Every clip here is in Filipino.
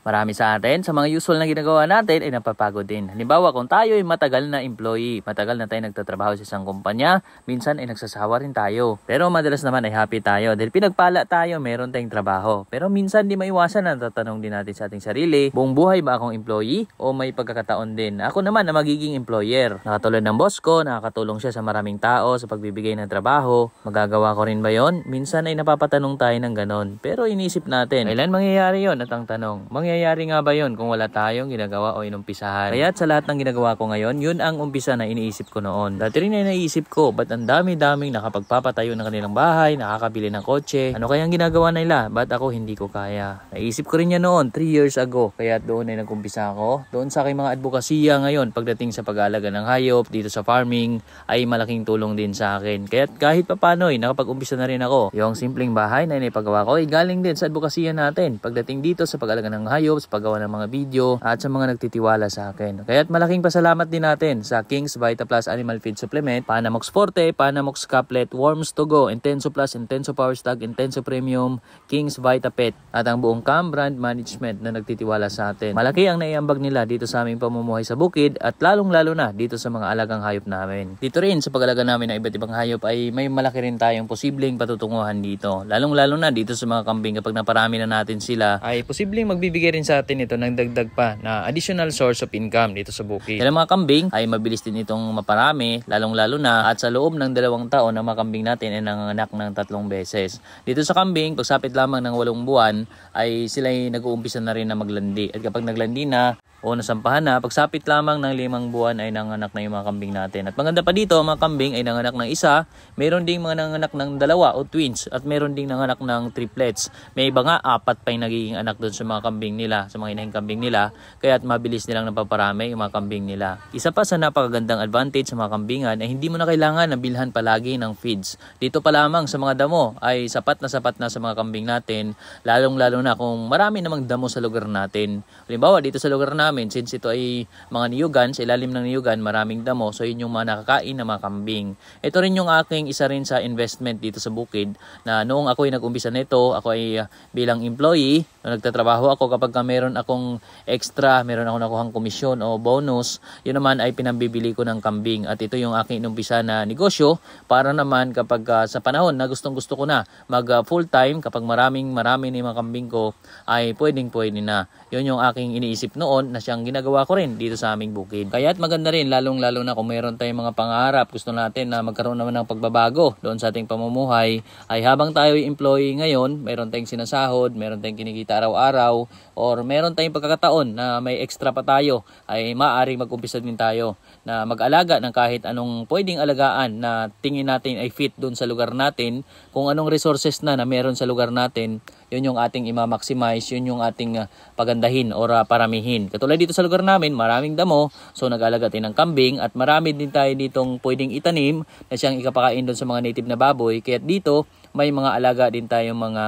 Marami sa atin, sa mga usual na ginagawa natin ay napapagod din. Halimbawa, kung tayo ay matagal na employee, matagal na tayo nagtatrabaho sa isang kumpanya, minsan ay nagsasawa rin tayo. Pero madalas naman ay happy tayo dahil pinagpala tayo, meron tayong trabaho. Pero minsan di maiwasan na tatanong din natin sa ating sarili, buong buhay ba akong employee o may pagkakataon din ako naman na magiging employer? Nakatulad ng boss ko, nakakatulong siya sa maraming tao sa pagbibigay ng trabaho. Magagawa ko rin ba yon? Minsan ay napapatanong tayo ng ganon. Pero inisip natin, kailan mangyayari yon? At ang tanong, mangyayari nga ba yun kung wala tayong ginagawa o inumpisahan? Kaya sa lahat ng ginagawa ko ngayon, yun ang umpisa na iniisip ko noon. Dati rin ay naisip ko, ba't ang dami-daming nakapagpapatayo ng kanilang bahay, nakakabili ng kotse? Ano kayang ginagawa nila? Ba't ako hindi ko kaya? Naisip ko rin yan noon, 3 years ago. Kaya doon ay nag-umpisa ako. Doon sa aking mga advokasya ngayon, pagdating sa pag-aalaga ng hayop, dito sa farming, ay malaking tulong din sa akin. Kaya kahit papano, nakapag-umpisa na rin ako. Yung simpleng bahay na inipagawa ko, ay galing din sa advokasya natin. Pagdating dito sa pag-aalaga ng hayop, sa paggawa ng mga video at sa mga nagtitiwala sa akin. Kaya't malaking pasalamat din natin sa King's Vita Plus Animal Feed Supplement, Panamox Forte, Panamox Caplet, Worms to Go, Intenso Plus, Intenso Power Stag, Intenso Premium, King's Vita Pet at ang buong CAM brand management na nagtitiwala sa atin. Malaki ang naiambag nila dito sa aming pamumuhay sa bukid at lalong-lalo na dito sa mga alagang hayop namin. Dito rin sa pag-alaga namin ng iba't ibang hayop ay may malaki rin tayong posibleng patutunguhan dito. Lalong-lalo na dito sa mga kambing, kapag naparami na natin sila ay posibleng magbibigay rin sa atin ito ng dagdag pa na additional source of income dito sa bukid. Kaya mga kambing ay mabilis din itong maparami, lalong-lalo na at sa loob ng 2 taon ang mga kambing natin ay nanganganak ng 3 beses. Dito sa kambing, pagsapit lamang ng 8 buwan ay sila ay nag-uumpisa na rin na maglandi. At kapag naglandi na o nasampahan na, pagsapit lamang ng 5 buwan ay nanganak na yung mga kambing natin. At maganda pa dito, mga kambing ay nanganak ng isa, meron ding mga nanganak ng 2 o twins, at meron ding nanganak ng triplets. May iba nga 4 pa yung nagiging anak doon sa mga kambing nila, sa mga inahing kambing nila, kaya't mabilis nilang napaparami yung mga kambing nila. Isa pa sa napakagandang advantage sa mga kambingan ay hindi mo na kailangan na bilhan palagi ng feeds. Dito pa lamang sa mga damo ay sapat na sa mga kambing natin, lalong-lalo na kung marami namang damo sa lugar natin. Halimbawa, dito sa lugar namin, since ito ay mga niyugan, sa ilalim ng niyugan, maraming damo, so yun yung mga nakakain na mga kambing. Ito rin yung aking isa rin sa investment dito sa bukid, na noong ako ay nag-umpisa nito, ako ay bilang employee, nagtatrabaho ako, kapag meron akong extra, meron ako nakuhang komisyon o bonus, yun naman ay pinambibili ko ng kambing. At ito yung aking inumpisa na negosyo, para naman kapag sa panahon na gustong-gusto ko na mag full time, kapag marami na yung mga kambing ko, ay pwede na. Yun yung aking iniisip noon na siyang ginagawa ko rin dito sa aming bukid. Kaya't maganda rin, lalong-lalo na kung meron tayong mga pangarap, gusto natin na magkaroon naman ng pagbabago doon sa ating pamumuhay, ay habang tayo ay employee ngayon, meron tayong sinasahod, meron tayong kinikita araw-araw, or meron tayong pagkakataon na may extra pa tayo, ay maaaring mag-umpisa din tayo na mag-alaga ng kahit anong pwedeng alagaan na tingin natin ay fit doon sa lugar natin. Kung anong resources na meron sa lugar natin, yun yung ating ima-maximize, yun yung ating pagandahin or paramihin. Katulad dito sa lugar namin, maraming damo, so nag-alaga tayo ng kambing, at marami din tayo ditong pwedeng itanim na siyang ikapakain doon sa mga native na baboy. Kaya dito, may mga alaga din tayong mga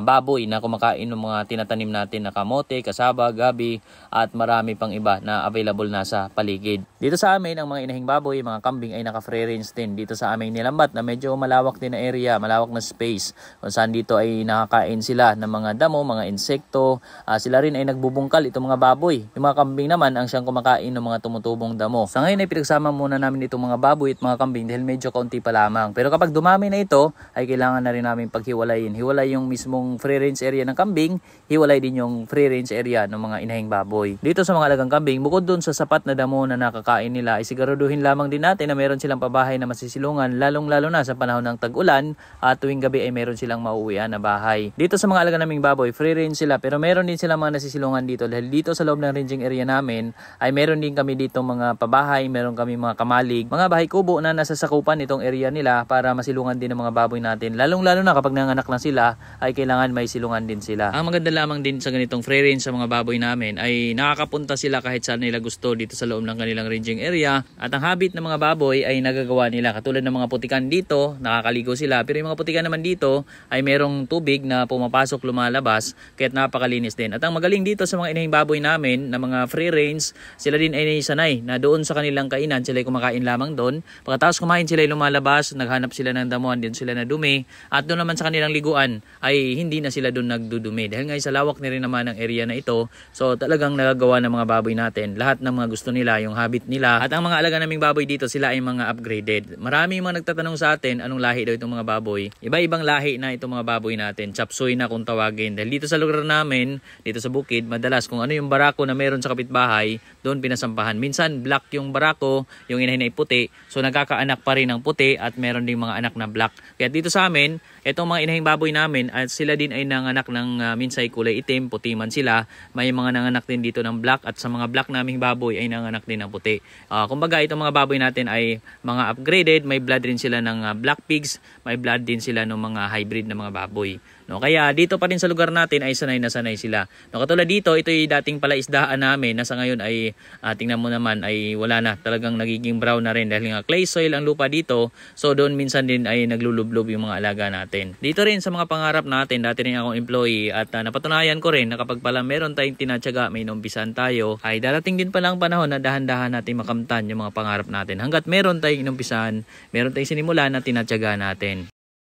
baboy na kumakain ng mga tinatanim natin na kamote, kasaba, gabi, at marami pang iba na available na sa paligid. Dito sa amin, ang mga inahing baboy, mga kambing ay naka-free range din dito sa aming nilambat na medyo malawak din na area, malawak na space, kung saan dito ay nakakain sila ng mga damo, mga insekto. Sila rin ay nagbubungkal, itong mga baboy. Yung mga kambing naman ang siyang kumakain ng mga tumutubong damo. Sa ngayon ay pinagsama muna namin itong mga baboy at mga kambing dahil medyo kaunti pa lamang. Pero kapag dumami na ito, ay kailangan na rin namin paghiwalayin. Hiwalay yung mismong free range area ng kambing, hiwalay din yung free range area ng mga inahing baboy. Dito sa mga alagang kambing, bukod dun sa sapat na damo na nakakain nila, ay siguraduhin lamang din natin na meron silang pabahay na masisilungan, lalong-lalo na sa panahon ng tag-ulan, at tuwing gabi ay meron silang mauwian na bahay. Dito sa mga alaga naming baboy, free range sila, pero meron din silang mga nasisilungan dito dahil dito sa loob ng ranging area namin ay meron din kami dito mga pabahay, meron kami mga kamalig, mga bahay kubo na nasasakupan itong area nila para masilungan din ng mga baboy natin. Lalong-lalo na kapag nanganak na sila ay kailangan may silungan din sila. Ang maganda lamang din sa ganitong free range sa mga baboy namin ay nakakapunta sila kahit saan nila gusto dito sa loob ng kanilang ranging area, at ang habit ng mga baboy ay nagagawa nila. Katulad ng mga putikan dito, nakakaligo sila, pero yung mga putikan naman dito ay merong tubig na pumapasok, lumalabas, kaya't napakalinis din. At ang magaling dito sa mga inahing baboy namin na mga free range, sila din ay sanay na doon sa kanilang kainan sila ay kumakain lamang doon. Pagkatapos kumain sila ay lumalabas, naghanap sila ng damuhan din sila na dumi, At doon naman sa kanilang liguan ay hindi na sila doon nagdudumi. Dahil nga sa lawak na rin naman ng area na ito, so talagang nagagawa ng mga baboy natin lahat ng mga gusto nila, yung habit nila. At ang mga alaga naming baboy dito, sila ay mga upgraded. Maraming mga nagtatanong sa atin anong lahi daw itong mga baboy. Iba-ibang lahi na itong mga baboy natin. Chapsoy na kung tawagin. Dahil dito sa lugar namin, dito sa bukid, madalas kung ano yung barako na meron sa kapitbahay, doon pinasampahan. Minsan black yung barako, yung inahin ay puti. So nagkakaanak pa rin ng puti at meron ding mga anak na black. Kaya dito sa amin, itong mga inahing baboy namin at sila din ay nanganak ng minsay kulay itim, puti man sila. May mga nanganak din dito ng black at sa mga black naming baboy ay nanganak din ng puti. Kumbaga itong mga baboy natin ay mga upgraded, may blood rin sila ng black pigs, may blood din sila ng mga hybrid na mga baboy. No, kaya dito pa rin sa lugar natin ay sanay na sanay sila. No, katulad dito, ito ay dating palaisdaan namin na sa ngayon ay tingnan mo naman ay wala na, talagang nagiging brown na rin dahil nga clay soil ang lupa dito. So doon minsan din ay naglulublob yung mga alaga natin. Dito rin sa mga pangarap natin, dati rin akong employee at napatunayan ko rin na kapag pala meron tayong tinatyaga, may inumpisahan tayo, ay darating din palang panahon na dahan-dahan natin makamtan yung mga pangarap natin. Hanggat meron tayong inumpisahan, meron tayong sinimulan na tinatyaga natin.